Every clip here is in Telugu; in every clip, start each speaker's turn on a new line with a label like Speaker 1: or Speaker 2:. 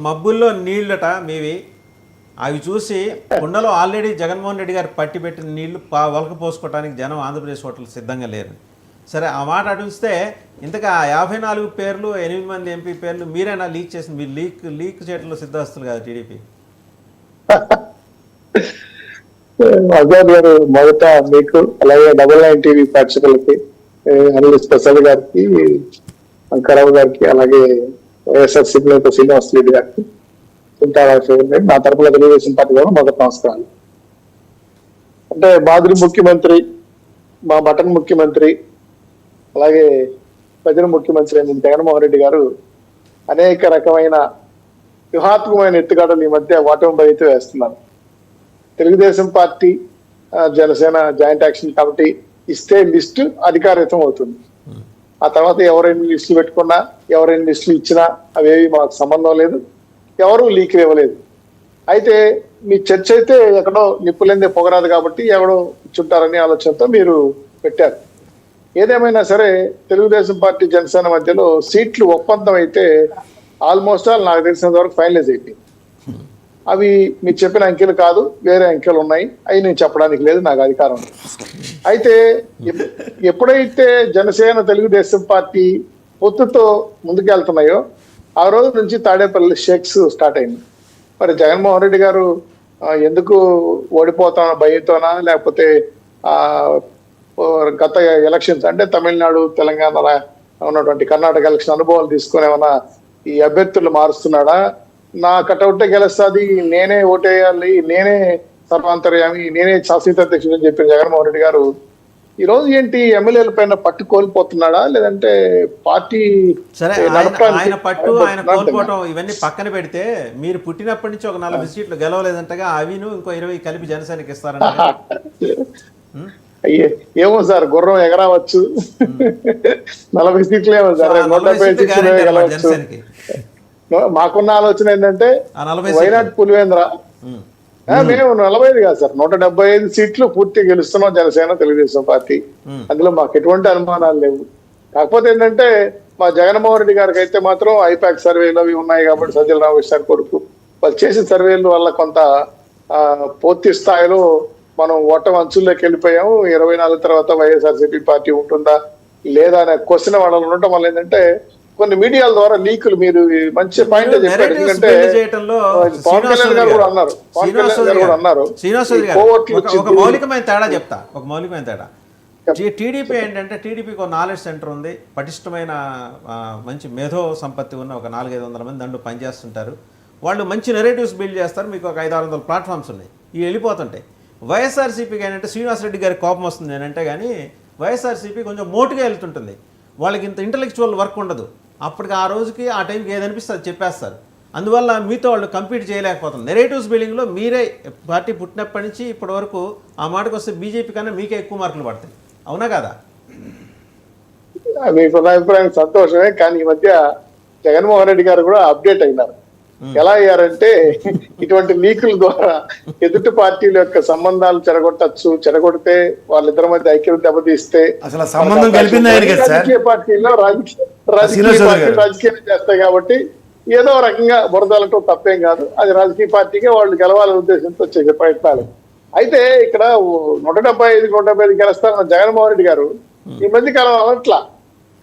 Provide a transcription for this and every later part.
Speaker 1: మబ్బుల్లో నీళ్ళట మీవి, అవి చూసి కుండలో ఆల్రెడీ జగన్మోహన్ రెడ్డి గారు పట్టి పెట్టిన నీళ్లు వలక పోసుకోవడానికి జనం ఆంధ్రప్రదేశ్ ఓటర్లు సిద్ధంగా లేరు. సరే ఆ మాట అడిగిస్తే ఇంతగా 54 పేర్లు 8 మంది ఎంపీ పేర్లు మీరైనా లీక్ చేసింది, మీరు లీక్ చేయడంలో సిద్ధస్తులు కదా టీడీపీ.
Speaker 2: అజాద్ గారు, మొదట మీకు అలాగే 99 టీవీ ప్రేక్షకులకి, అనలిస్ట్ ప్రసాద్ గారికి, అంకారావు గారికి, అలాగే వైఎస్ఆర్సీపీ నేత శ్రీనివాస్ రెడ్డి గారికి, నా తరపున తెలుగుదేశం పార్టీ కూడా మొదటి నమస్కారాలు. అంటే మాదిరి ముఖ్యమంత్రి, మా బటన్ ముఖ్యమంత్రి, అలాగే ప్రజల ముఖ్యమంత్రి అయిన జగన్మోహన్ రెడ్డి గారు అనేక రకమైన వ్యూహాత్మకమైన ఎత్తుగడలు ఈ మధ్య ఓటమి అయితే వేస్తున్నారు. Telugu Desam party Janasena joint action committee ఇస్తే లిస్టు అధికారితం అవుతుంది. ఆ తర్వాత ఎవరైనా లిస్టులు పెట్టుకున్నా, ఎవరైనా లిస్టులు ఇచ్చినా అవేవి మాకు సంబంధం లేదు, ఎవరు లీక్ ఇవ్వలేదు. అయితే మీ చర్చ అయితే ఎక్కడో నిప్పులేందే పొగరాదు కాబట్టి ఎవడో చుట్టారని ఆలోచనతో మీరు పెట్టారు. ఏదేమైనా సరే తెలుగుదేశం పార్టీ జనసేన మధ్యలో సీట్లు ఒప్పందం అయితే ఆల్మోస్ట్ ఆల్ నాకు తెలిసినంత వరకు ఫైనలైజ్ అయిపోయింది. అవి మీరు చెప్పిన అంకెలు కాదు, వేరే అంకెలు ఉన్నాయి, అవి నేను చెప్పడానికి లేదు, నాకు అధికారం ఉంది. అయితే ఎప్పుడైతే జనసేన తెలుగుదేశం పార్టీ పొత్తుతో ముందుకెళ్తున్నాయో ఆ రోజు నుంచి తాడేపల్లి షేక్స్ స్టార్ట్ అయింది. మరి జగన్మోహన్ రెడ్డి గారు ఎందుకు ఓడిపోతాన భయంతోనా, లేకపోతే గత ఎలక్షన్స్ అంటే తమిళనాడు తెలంగాణ ఉన్నటువంటి కర్ణాటక ఎలక్షన్ అనుభవాలు తీసుకొని ఏమైనా ఈ అభ్యర్థులు మారుస్తున్నాడా, నా కటౌటే గెలుస్తుంది, నేనే ఓటేయాలి, నేనే సర్వాంతర్యామి, నేనే శాసన అధ్యక్షుడు అని చెప్పిన జగన్మోహన్ రెడ్డి గారు ఈ రోజు ఏంటి ఎమ్మెల్యేల పైన పట్టు కోల్పోతున్నాడా, లేదంటే పార్టీ
Speaker 1: ఆయన పట్టు ఆయన కోల్పోవటం ఇవన్నీ పక్కన పెడితే మీరు పుట్టినప్పటి నుంచి ఒక 40 సీట్లు గెలవలేదంటగా, అవిను ఇంకో 20 కలిపి జనసేనకి ఇస్తారంట.
Speaker 2: అయ్యే ఏమో సార్, గుర్రం ఎగరావచ్చు, 40 సీట్లు ఏమో సార్, 150 సీట్లు గెలవచ్చు. మాకున్న ఆలోచన ఏంటంటే వైనాట్ పులివేంద్ర, మేము 45 కాదు సార్, 175 సీట్లు పూర్తిగా గెలుస్తున్నాం జనసేన తెలుగుదేశం పార్టీ. అందులో మాకు ఎటువంటి అనుమానాలు లేవు. కాకపోతే ఏంటంటే మా జగన్మోహన్ రెడ్డి గారికి అయితే మాత్రం ఐపాక్ సర్వేలు అవి ఉన్నాయి కాబట్టి, సజ్జల రామకృష్ణ కొడుకు వాళ్ళు చేసిన సర్వేల వల్ల కొంత పూర్తి స్థాయిలో మనం ఓటమి అంచుల్లోకి వెళ్ళిపోయాము. 24 తర్వాత వైఎస్ఆర్సీపీ పార్టీ ఉంటుందా లేదా అనే క్వశ్చన్ వాళ్ళలో ఉండటం వల్ల ఏంటంటే కొన్ని మీడియాల ద్వారా లీకులు, మీరు మంచి పాయింట్ చెప్పారు. ఎందుకంటే పవన్ కళ్యాణ్ గారు కూడా అన్నారు,
Speaker 1: ఒక మౌలికమైన తేడా చెప్తా, ఒక మౌలికమైన తేడా. టీడీపీ ఏంటంటే టీడీపీకి ఒక నాలెడ్జ్ సెంటర్ ఉంది, పటిష్టమైన మంచి మేధో సంపత్తి ఉన్న ఒక 400-500 మంది దాంట్లో పనిచేస్తుంటారు. వాళ్ళు మంచి నెరేటివ్స్ బిల్డ్ చేస్తారు, మీకు ఒక 500-600 ప్లాట్ఫామ్స్ ఉన్నాయి, ఇవి వెళ్ళిపోతుంటాయి. వైఎస్ఆర్సీపీకి ఏంటంటే శ్రీనివాస్ రెడ్డి గారికి కోపం వస్తుంది అంటే, కానీ వైఎస్ఆర్సీపీ కొంచెం మోటుగా వెళ్తుంటుంది, వాళ్ళకి ఇంత ఇంటలెక్చువల్ వర్క్ ఉండదు. అప్పటికి ఆ రోజుకి ఆ టైంకి ఏదనిపిస్తే అది చెప్పేస్తారు. అందువల్ల మీతో వాళ్ళు కంపీట్ చేయలేకపోతుంది. నెరేటివ్స్ బిల్డింగ్లో మీరే పార్టీ పుట్టినప్పటి నుంచి ఇప్పటి వరకు ఆ మాటకు వస్తే బీజేపీ కన్నా మీకే ఎక్కువ మార్కులు పడతాయి, అవునా కదా?
Speaker 2: మీకు అభిప్రాయం సంతోషమే, కానీ ఈ మధ్య జగన్మోహన్ రెడ్డి గారు కూడా అప్డేట్ అయినారు. ఎలా అయ్యారంటే ఇటువంటి లీకుల ద్వారా ఎదుటి పార్టీల యొక్క సంబంధాలు చెడగొడితే వాళ్ళిద్దరి మధ్య ఐక్యత దెబ్బతీస్తే
Speaker 3: అసలు సంబంధం
Speaker 2: రాజకీయ పార్టీలో రాజకీయం చేస్తాయి కాబట్టి ఏదో రకంగా బురదలటం తప్పేం కాదు, అది రాజకీయ పార్టీకే వాళ్ళు గెలవాలనే ఉద్దేశంతో చేసే ప్రయత్నాలు. అయితే ఇక్కడ 175 గెలుస్తారన్న జగన్మోహన్ రెడ్డి గారు ఈ మధ్య కాలం అట్లా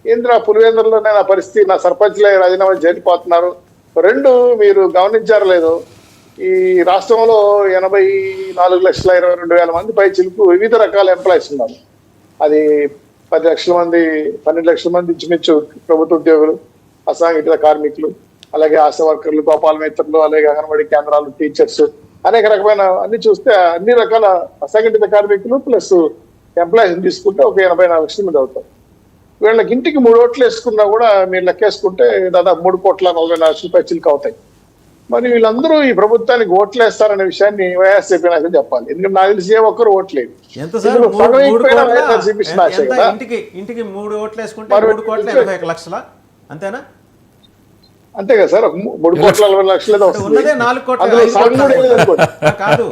Speaker 2: ఏంద్రా పులివేంద్రలో నా పరిస్థితి, నా సర్పంచ్లే రాజీనామా చేరిపోతున్నారు. 2 మీరు గమనించారు లేదు, ఈ రాష్ట్రంలో 84,22,000 మంది పై చిలుపు వివిధ రకాల ఎంప్లాయీస్ ఉన్నారు. అది 10 లక్షల మంది 12 లక్షల మంది ఇంచుమించు ప్రభుత్వ ఉద్యోగులు, అసంఘటిత కార్మికులు, అలాగే ఆశా వర్కర్లు, గోపాల మిత్రులు, అలాగే అంగన్వాడీ కేంద్రాలు, టీచర్స్, అనేక రకమైన అన్ని చూస్తే అన్ని రకాల అసంఘటిత కార్మికులు ప్లస్ ఎంప్లాయీస్ తీసుకుంటే ఒక 84 లక్షల మంది అవుతారు. వీళ్ళకి ఇంటికి 3 ఓట్లు వేసుకున్నా కూడా మీరు లెక్కేసుకుంటే దాదాపు 3,40,00,000 పైచిలకు అవుతాయి. మరి వీళ్ళందరూ ఈ ప్రభుత్వానికి ఓట్లు వేస్తారనే విషయాన్ని వైఎస్ఆర్సీపీ నాయకులు చెప్పాలి. ఎందుకంటే నాకు తెలిసి ఏ ఒక్కరు ఓట్లేదు.
Speaker 1: ఇంటికి 3 ఓట్లు వేసుకుంటే 3,81,00,000 అంతేనా?
Speaker 2: అంతే కదా సార్, 3,40,00,000
Speaker 1: కాదు.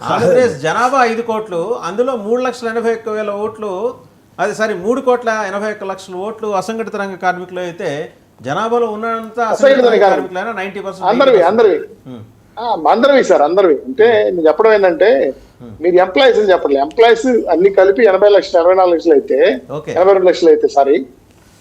Speaker 1: ఆంధ్రప్రదేశ్ జనాభా 5 కోట్లు, అందులో 3,81,000 ఓట్లు, అది సరే 3,81,00,000 ఓట్లు అసంఘటిత రంగ కార్మికులు అయితే జనాభాలో ఉన్నంత
Speaker 2: అసైన్డ్ కాదు.
Speaker 1: 90%
Speaker 2: అందరివి సార్, అందరివి. అంటే నేను చెప్పడం ఏంటంటే మీరు ఎంప్లాయీస్ అని చెప్పట్లేదు. ఎంప్లాయీస్ అన్ని కలిపి 80 లక్షలు 64 లక్షలు అయితే
Speaker 1: ఓకే
Speaker 2: 82 లక్షలు అయితే సారీ,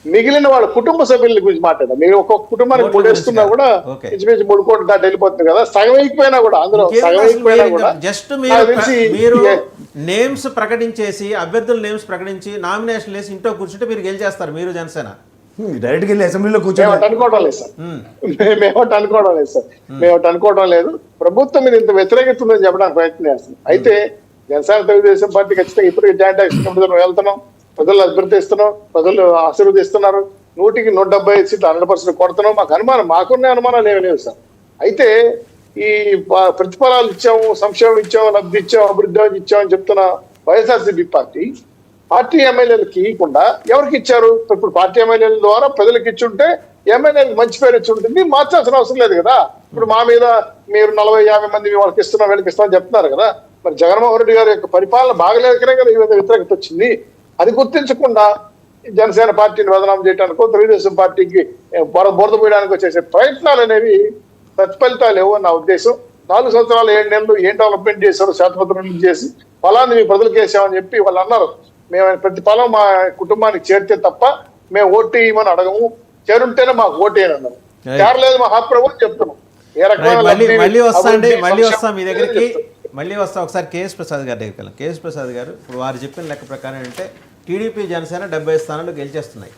Speaker 2: మిగిలిన వాళ్ళ కుటుంబ సభ్యుల గురించి మాట్లాడారు. మీరు ఒక్కొక్క కుటుంబానికి
Speaker 1: కోట్ల
Speaker 2: 3 వేసుకున్నా
Speaker 1: గురించి
Speaker 2: కూడా
Speaker 1: ఓకే.
Speaker 2: ఇంచుమించు 3 కోట్లు దాటి వెళ్ళిపోతుంది కదా. సగం అయిపోయినా కూడా, అందులో సగం అయిపోయినా కూడా
Speaker 1: జస్ట్
Speaker 2: నాకు తెలిసి
Speaker 1: మీరు నేమ్స్ ప్రకటించేసి అభ్యర్థుల నేమ్స్ ప్రకటించి నామినేషన్ వేసి ఇంట్లో కూర్చుంటే మీరు గెలిచేస్తారు, మీరు జనసేన.
Speaker 3: డైరెక్ట్గా వెళ్ళి అసెంబ్లీలో
Speaker 2: మేము
Speaker 3: కూర్చొని
Speaker 2: ఒకటి అనుకోవడం లేదు సార్, మేము ఒకటి అనుకోవడం లేదు సార్, మేము ఒకటి అనుకోవడం లేదు. ప్రభుత్వం మీద ఇంత వ్యతిరేకత ఉందని చెప్పడానికి ప్రయత్నం చేస్తున్నాం. అయితే జనసేన తెలుగుదేశం పార్టీ ఖచ్చితంగా ఇప్పటికీ జాయింట్ యాక్షన్ కమిటీలో వెళ్తున్నాం, ప్రజలు అభ్యర్థిస్తున్నాం, ప్రజలు ఆశీర్వదిస్తున్నారు. 100కి 175 సీట్లు 100% కొడుతున్నాం. మాకు అనుమానం, మాకున్న అనుమానాలు ఏమి లేవు సార్. అయితే ఈ ప్రతిఫలాలు ఇచ్చాము, సంక్షేమం ఇచ్చాము, లబ్ధి ఇచ్చాము, అభివృద్ధి ఇచ్చామని చెప్తున్న వైఎస్ఆర్సీపీ పార్టీ ఎమ్మెల్యేలకు ఇవ్వకుండా ఎవరికి ఇచ్చారు? ఇప్పుడు పార్టీ ఎమ్మెల్యేల ద్వారా ప్రజలకు ఇచ్చుంటే ఎమ్మెల్యేలకు మంచి పేరు ఇచ్చి ఉంటుంది, మార్చాల్సిన అవసరం లేదు కదా. ఇప్పుడు మా మీద మీరు 40-50 మంది వాళ్ళకి ఇస్తున్నాం వీళ్ళకి ఇస్తామని చెప్తున్నారు కదా. మరి జగన్మోహన్ రెడ్డి గారి యొక్క పరిపాలన బాగలేకనే కదా ఈ విధంగా వ్యతిరేకత వచ్చింది. అది గుర్తించకుండా జనసేన పార్టీని బదనాం చేయడానికో తెలుగుదేశం పార్టీకి బురద పోయడానికో చేసే ప్రయత్నాలు అనేవి సత్ఫలితాలు లేవు నా ఉద్దేశం. 4 సంవత్సరాలు 7 నెలలు ఏం డెవలప్మెంట్ చేశారు, శాతపత్రం చేసి ఫలాన్ని మీ ప్రజలకు వేసామని చెప్పి వాళ్ళు అన్నారు. మేము ప్రతి ఫలం మా కుటుంబానికి చేరితే తప్ప మేము ఓటు ఇవ్వమని అడగము, చేరుంటేనే మాకు ఓటు అని అన్నారు. చేరలేదు మా హాప్రభు అని చెప్తున్నాం. ఏ రకమైన
Speaker 1: మళ్ళీ వస్తాం మీ దగ్గరికి, మళ్ళీ వస్తాం. ఒకసారి కేఎస్ ప్రసాద్ గారి దగ్గరికి వెళ్ళాం. కేఎస్ ప్రసాద్ గారు ఇప్పుడు వారు చెప్పిన లెక్క ప్రకారం అంటే టీడీపీ జనసేన 70 స్థానాలు గెలిచేస్తున్నాయి.